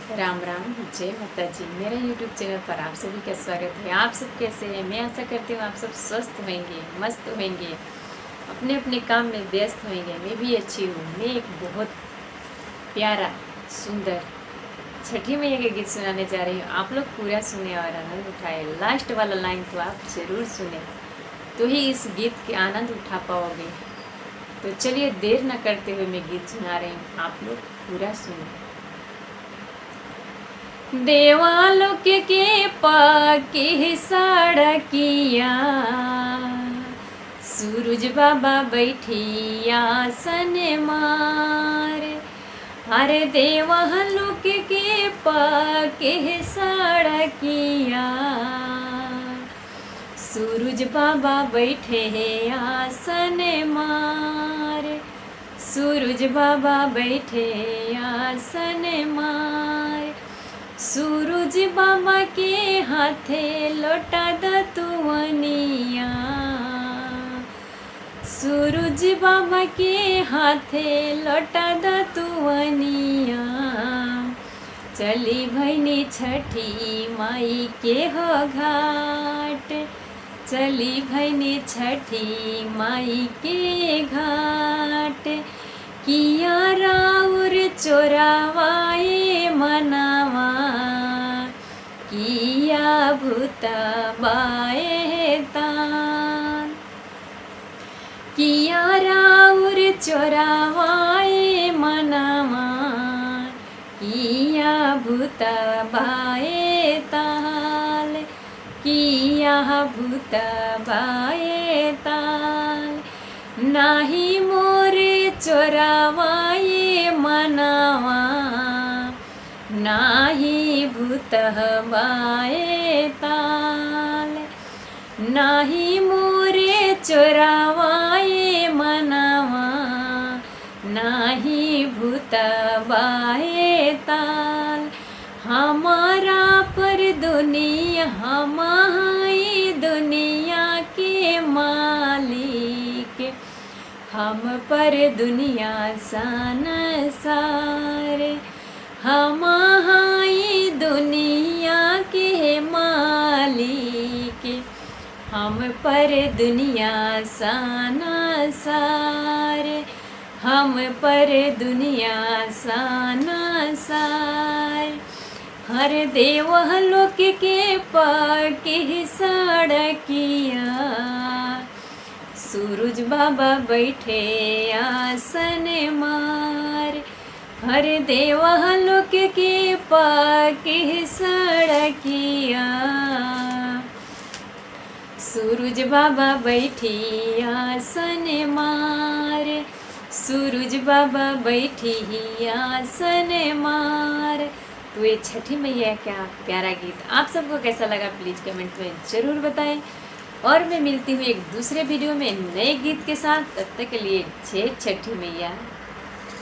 राम राम, जय माता जी। मेरे YouTube चैनल पर आप सभी का स्वागत है। आप सब कैसे हैं? मैं आशा करती हूँ आप सब स्वस्थ होंगे, मस्त होंगे, अपने अपने काम में व्यस्त होंगे। मैं भी अच्छी हूँ। मैं एक बहुत प्यारा सुंदर छठी मैया के गीत सुनाने जा रही हूँ। आप लोग पूरा सुने और आनंद उठाए। लास्ट वाला लाइन तो आप जरूर सुने, तो ही इस गीत के आनंद उठा पाओगे। तो चलिए देर न करते हुए मैं गीत सुना रही हूँ, आप लोग पूरा सुने। देवालोक के पाके सड़किया, सूरज बाबा बैठी आसन मारे। अरे देवालोक के पाके सड़किया, सूरज बाबा बैठे आसन मारे। सूरज बाबा बैठे आसन मारे। सूरज बाबा के हाथे लोटा दतुवनिया, सूरज बाबा के हाथे लोटा दतुवनिया। चली भैनी छठी माई के हो घाट, चली भैनी छठी माई के घाट। किया राउर चोरावाए मनावा, किया भूतबाए तान। किया राउर चोरावाए मनावा, किया भूतबाए ताल, किया भूतबाए ताल। नाही मोरे चोरावाए मनावा, नाही भूतबाए ताल। नाही मोरे चोरावाए मनावा, नाही भूतबाए ताल। हमारा पर दुनिया, हमारी दुनिया के मालिक, हम पर दुनिया संसार। हमारी दुनिया के मालिक, हम पर दुनिया संसार। हम पर दुनिया संसार। हर देवलोक के पाके सड़किया, सूरज बाबा बैठे आसन मार। हर देवलोक के पाके सड़किया, सूरज बाबा बैठी आसन मार। सूरज बाबा बैठी आसन मार। तो ये छठी मैया का प्यारा गीत आप सबको कैसा लगा प्लीज़ कमेंट में ज़रूर बताएं। और मैं मिलती हूँ एक दूसरे वीडियो में नए गीत के साथ। तब तक के लिए जय छठी मैया।